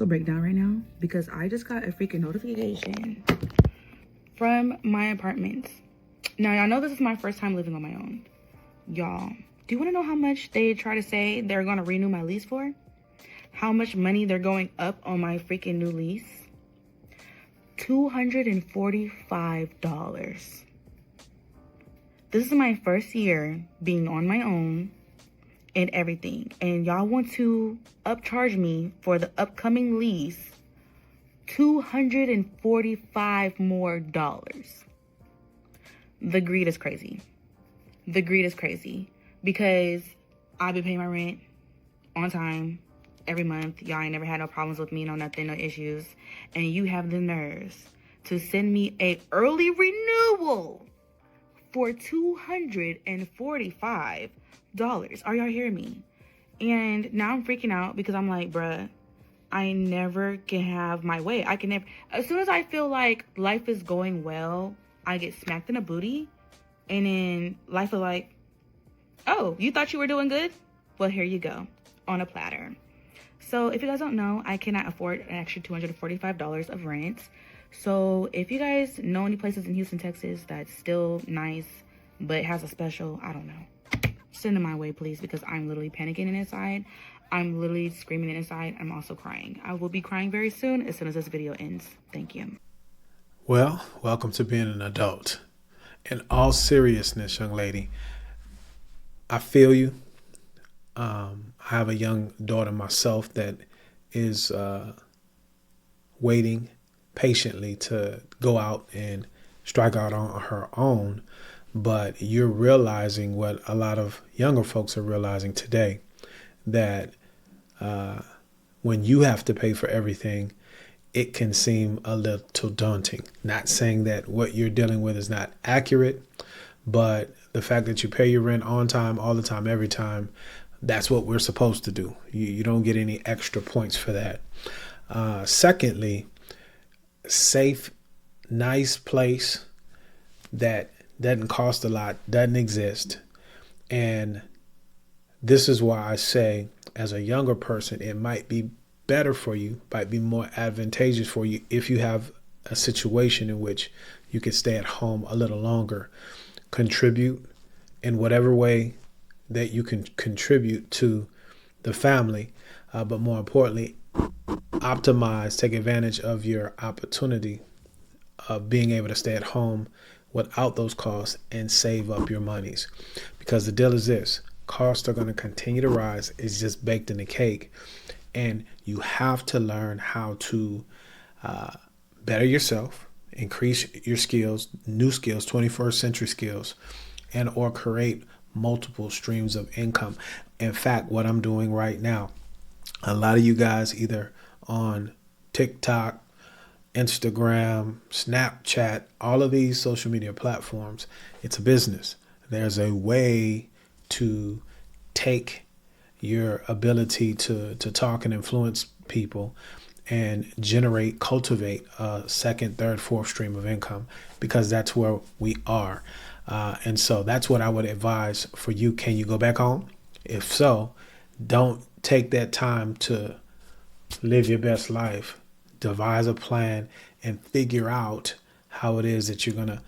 Breakdown right now because I just got a freaking notification from my apartment. Now, y'all know this is my first time living on my own. Y'all, do you want to know how much they try to say they're going to renew my lease for? How much money they're going up on my freaking new lease? $245. This is my first year being on my own and everything, and y'all want to upcharge me for the upcoming lease $245 more. The greed is crazy. The greed is crazy because I've been paying my rent on time every month. Y'all ain't never had no problems with me, no nothing, no issues, and you have the nerves to send me a early renewal for $245. Are y'all hearing me? And now I'm freaking out because I'm like, bruh, I never can have my way. I can never, as soon as I feel like life is going well, I get smacked in the booty. And then life is like, oh, you thought you were doing good? Well, here you go on a platter. So if you guys don't know, I cannot afford an extra $245 of rent. So if you guys know any places in Houston, Texas that's still nice but has a special, I don't know, send them my way, please, because I'm literally panicking inside. I'm literally screaming inside. I'm also crying. I will be crying very soon as soon as this video ends. Thank you. Well, welcome to being an adult. In all seriousness, young lady, I feel you. I have a young daughter myself that is waiting patiently to go out and strike out on her own. But you're realizing what a lot of younger folks are realizing today, that when you have to pay for everything, it can seem a little daunting. Not saying that what you're dealing with is not accurate, but the fact that you pay your rent on time, all the time, every time, that's what we're supposed to do. You don't get any extra points for that. Secondly, safe, nice place that doesn't cost a lot, doesn't exist. And this is why I say, as a younger person, it might be better for you, might be more advantageous for you if you have a situation in which you can stay at home a little longer. Contribute in whatever way that you can contribute to the family, but more importantly, optimize, take advantage of your opportunity of being able to stay at home without those costs and save up your monies. Because the deal is this: costs are going to continue to rise. It's just baked in the cake. And you have to learn how to better yourself, increase your skills, new skills, 21st century skills, and or create multiple streams of income. In fact, what I'm doing right now, a lot of you guys either on TikTok, Instagram, Snapchat, all of these social media platforms, it's a business. There's a way to take your ability to talk and influence people and cultivate a second, third, fourth stream of income, because that's where we are. And so that's what I would advise for you. Can you go back home? If so, don't take that time to live your best life. Devise a plan and figure out how it is that you're going to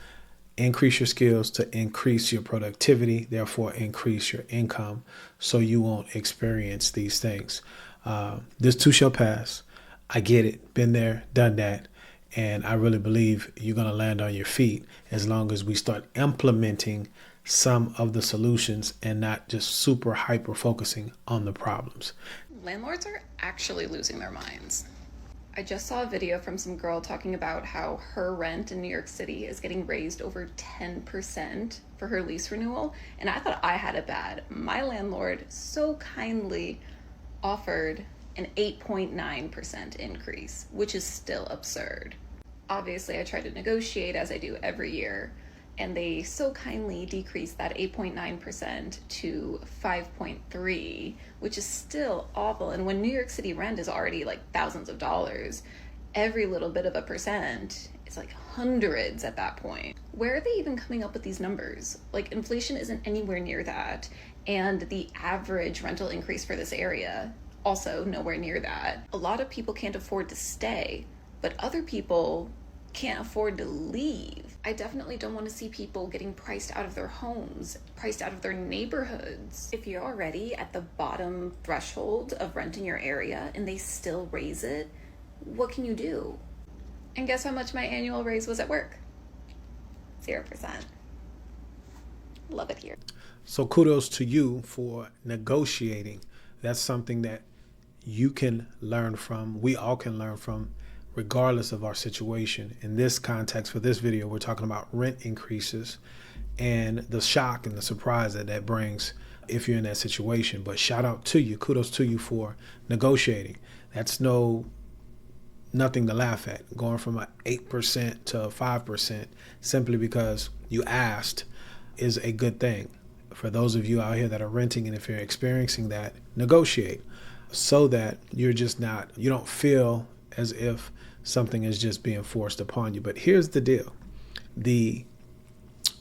increase your skills to increase your productivity, therefore increase your income, so you won't experience these things. This too shall pass. I get it. Been there, done that. And I really believe you're going to land on your feet as long as we start implementing some of the solutions and not just super hyper focusing on the problems. Landlords are actually losing their minds. I just saw a video from some girl talking about how her rent in New York City is getting raised over 10% for her lease renewal. And I thought I had it bad. My landlord so kindly offered an 8.9% increase, which is still absurd. Obviously, I try to negotiate as I do every year, and they so kindly decreased that 8.9% to 5.3%, which is still awful. And when New York City rent is already like thousands of dollars, every little bit of a percent is like hundreds at that point. Where are they even coming up with these numbers? Like, inflation isn't anywhere near that, and the average rental increase for this area Also, nowhere near that. A lot of people can't afford to stay, but other people can't afford to leave. I definitely don't want to see people getting priced out of their homes, priced out of their neighborhoods. If you're already at the bottom threshold of renting your area and they still raise it, what can you do? And guess how much my annual raise was at work? 0%. Love it here. So kudos to you for negotiating. That's something that you can learn from. We all can learn from, regardless of our situation. In this context, for this video, we're talking about rent increases and the shock and the surprise that that brings if you're in that situation. But shout out to you. Kudos to you for negotiating. That's nothing to laugh at. Going from an 8% to 5% simply because you asked is a good thing. For those of you out here that are renting, and if you're experiencing that, negotiate so that you don't feel as if something is just being forced upon you. But here's the deal. The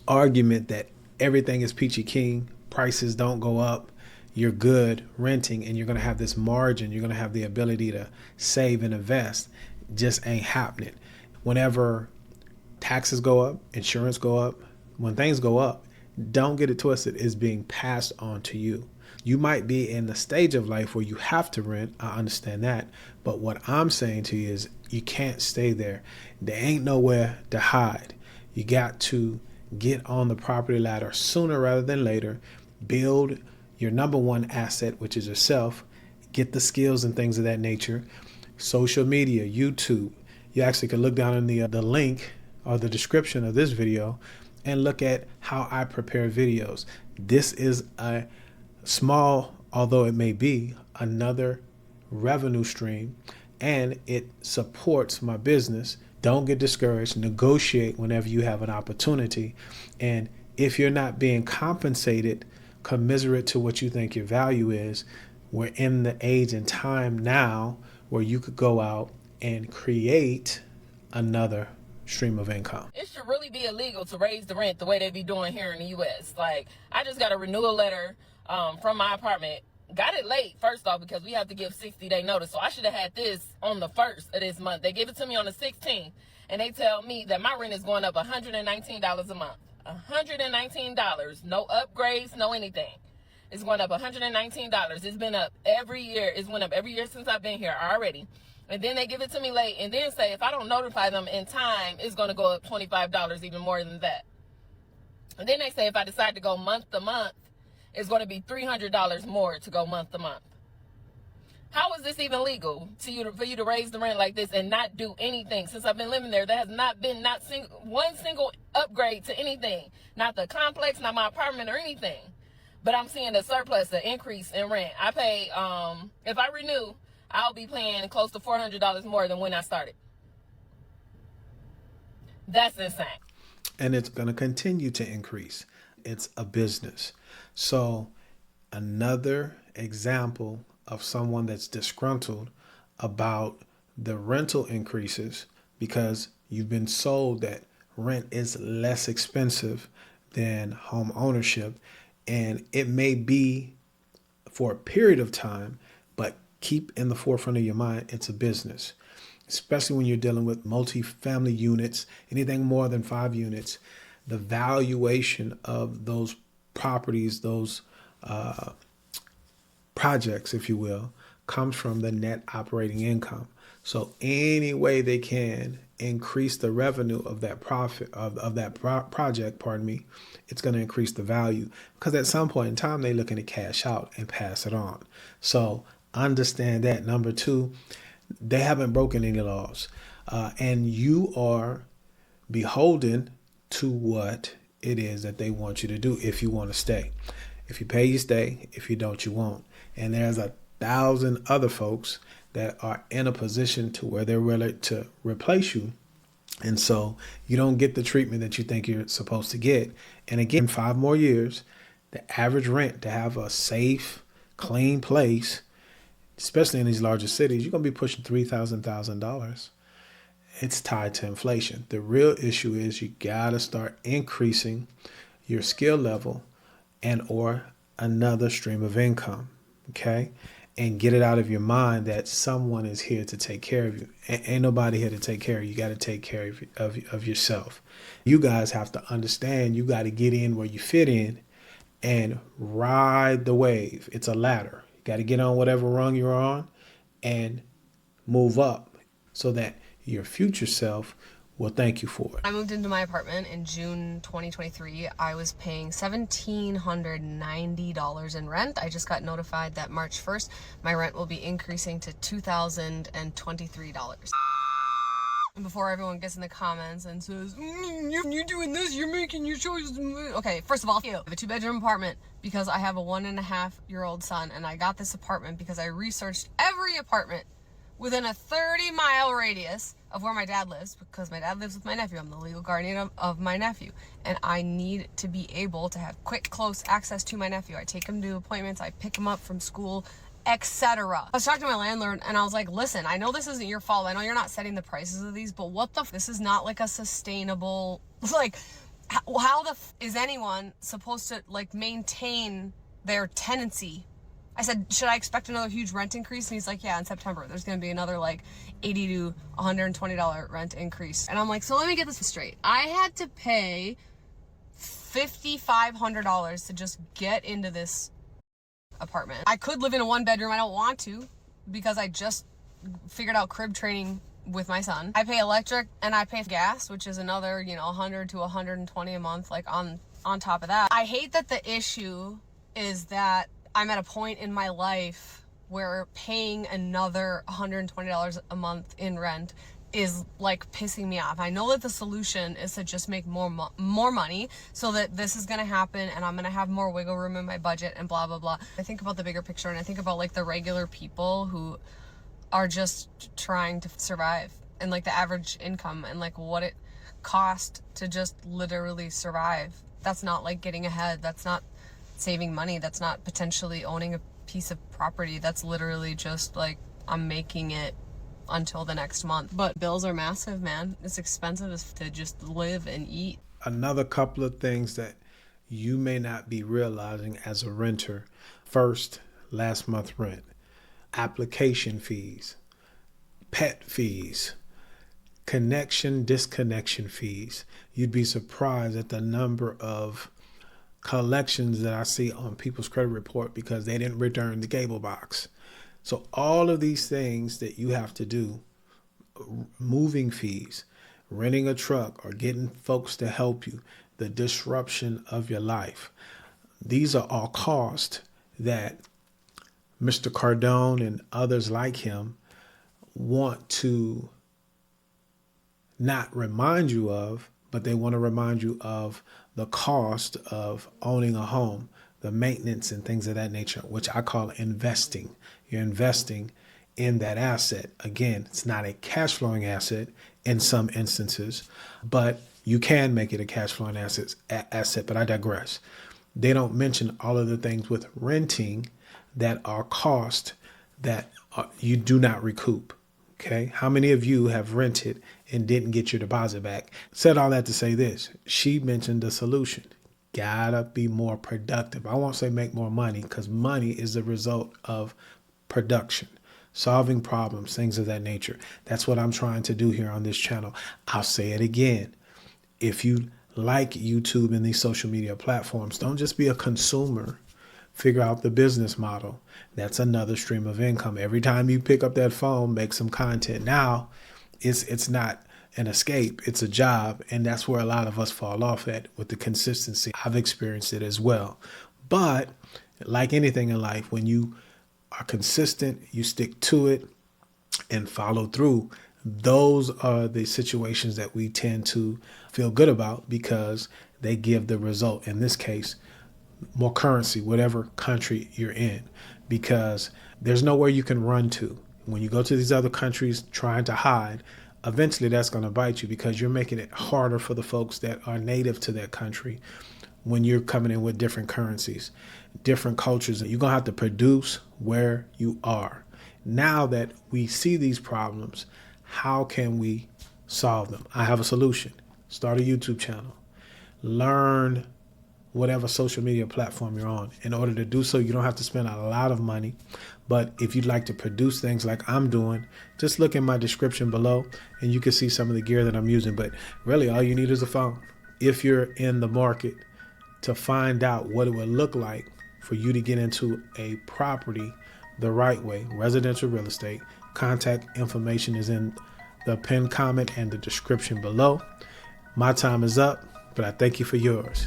argument that everything is peachy keen, prices don't go up, you're good renting, and you're going to have this margin, you're going to have the ability to save and invest, just ain't happening. Whenever taxes go up, insurance go up, when things go up, don't get it twisted, it's being passed on to you. You might be in the stage of life where you have to rent. I understand that. But what I'm saying to you is you can't stay there. There ain't nowhere to hide. You got to get on the property ladder sooner rather than later. Build your number one asset, which is yourself. Get the skills and things of that nature. Social media, YouTube. You actually can look down in the link or the description of this video and look at how I prepare videos. This is a small, although it may be, another revenue stream, and it supports my business. Don't get discouraged. Negotiate whenever you have an opportunity. And if you're not being compensated commiserate to what you think your value is, we're in the age and time now where you could go out and create another stream of income. It should really be illegal to raise the rent the way they be doing here in the U.S. Like, I just got a renewal letter from my apartment. Got it late, first off, because we have to give 60-day notice. So I should have had this on the 1st of this month. They gave it to me on the 16th, and they tell me that my rent is going up $119 a month. $119. No upgrades, no anything. It's going up $119. It's been up every year. It's went up every year since I've been here already. And then they give it to me late and then say if I don't notify them in time, it's going to go up $25, even more than that. And then they say if I decide to go month to month, it's going to be $300 more to go month to month. How is this even legal for you to raise the rent like this and not do anything? Since I've been living there, there has not been one single upgrade to anything. Not the complex, not my apartment or anything. But I'm seeing a surplus, an increase in rent. I pay, if I renew, I'll be paying close to $400 more than when I started. That's insane. And it's going to continue to increase. It's a business. So another example of someone that's disgruntled about the rental increases because you've been sold that rent is less expensive than home ownership. And it may be for a period of time, but keep in the forefront of your mind, it's a business, especially when you're dealing with multi-family units, anything more than 5 units. The valuation of those properties, those projects, if you will, comes from the net operating income. So any way they can increase the revenue of that profit of that project, it's going to increase the value because at some point in time they're looking to cash out and pass it on. So understand that. Number 2, they haven't broken any laws, and you are beholden to what it is that they want you to do if you want to stay. If you pay, you stay. If you don't, you won't. And there's 1,000 other folks that are in a position to where they're ready to replace you. And so you don't get the treatment that you think you're supposed to get. And again, 5 more years, the average rent to have a safe, clean place, especially in these larger cities, you're going to be pushing $3,000. It's tied to inflation. The real issue is you got to start increasing your skill level and or another stream of income. Okay. and get it out of your mind that someone is here to take care of you. Ain't nobody here to take care of you. You got to take care of yourself. You guys have to understand you got to get in where you fit in and ride the wave. It's a ladder. You got to get on whatever rung you're on and move up so that your future self will thank you for it. I moved into my apartment in June 2023. I was paying $1,790 in rent. I just got notified that March 1st, my rent will be increasing to $2,023. And before everyone gets in the comments and says, you're doing this, you're making your choices. Okay, first of all, I have a 2-bedroom apartment because I have a 1.5-year-old son, and I got this apartment because I researched every apartment within a 30-mile radius of where my dad lives, because my dad lives with my nephew. I'm the legal guardian of my nephew, and I need to be able to have quick, close access to my nephew. I take him to appointments, I pick him up from school, etc. I was talking to my landlord, and I was like, listen, I know this isn't your fault. I know you're not setting the prices of these, but what the this is not like a sustainable, like, how the is anyone supposed to, like, maintain their tenancy? I said, should I expect another huge rent increase? And he's like, yeah, in September, there's going to be another like $80 to $120 rent increase. And I'm like, so let me get this straight. I had to pay $5,500 to just get into this apartment. I could live in a 1-bedroom. I don't want to because I just figured out crib training with my son. I pay electric and I pay gas, which is another, 100 to 120 a month, like on top of that. I hate that the issue is that I'm at a point in my life where paying another $120 a month in rent is like pissing me off. I know that the solution is to just make more money so that this is going to happen and I'm going to have more wiggle room in my budget and blah, blah, blah. I think about the bigger picture, and I think about like the regular people who are just trying to survive, and like the average income and like what it cost to just literally survive. That's not like getting ahead. That's not saving money. That's not potentially owning a piece of property. That's literally just like, I'm making it until the next month. But bills are massive, man. It's expensive to just live and eat. Another couple of things that you may not be realizing as a renter. First, last month rent, application fees, pet fees, connection, disconnection fees. You'd be surprised at the number of collections that I see on people's credit report because they didn't return the cable box. So all of these things that you have to do, moving fees, renting a truck or getting folks to help you, the disruption of your life. These are all costs that Mr. Cardone and others like him want to not remind you of, but they want to remind you of the cost of owning a home, the maintenance and things of that nature, which I call investing. You're investing in that asset. Again, it's not a cash flowing asset in some instances, but you can make it a cash flowing asset, but I digress. They don't mention all of the things with renting that are cost that you do not recoup. Okay. How many of you have rented and didn't get your deposit back? Said all that to say this. She mentioned the solution. Gotta be more productive. I won't say make more money, because money is the result of production, solving problems, things of that nature. That's what I'm trying to do here on this channel. I'll say it again. If you like YouTube and these social media platforms, don't just be a consumer. Figure out the business model. That's another stream of income. Every time you pick up that phone, make some content. Now, it's not an escape, it's a job, and that's where a lot of us fall off at with the consistency. I've experienced it as well. But like anything in life, when you are consistent, you stick to it and follow through. Those are the situations that we tend to feel good about because they give the result. In this case, more currency, whatever country you're in, because there's nowhere you can run to. When you go to these other countries trying to hide, eventually that's going to bite you because you're making it harder for the folks that are native to that country when you're coming in with different currencies, different cultures. You're going to have to produce where you are. Now that we see these problems, how can we solve them? I have a solution. Start a YouTube channel. Learn whatever social media platform you're on. In order to do so, you don't have to spend a lot of money. But if you'd like to produce things like I'm doing, just look in my description below and you can see some of the gear that I'm using. But really, all you need is a phone. If you're in the market to find out what it would look like for you to get into a property the right way, residential real estate, contact information is in the pinned comment and the description below. My time is up, but I thank you for yours.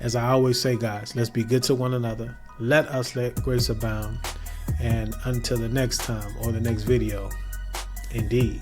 As I always say, guys, let's be good to one another. Let us let grace abound. And until the next time or the next video, indeed.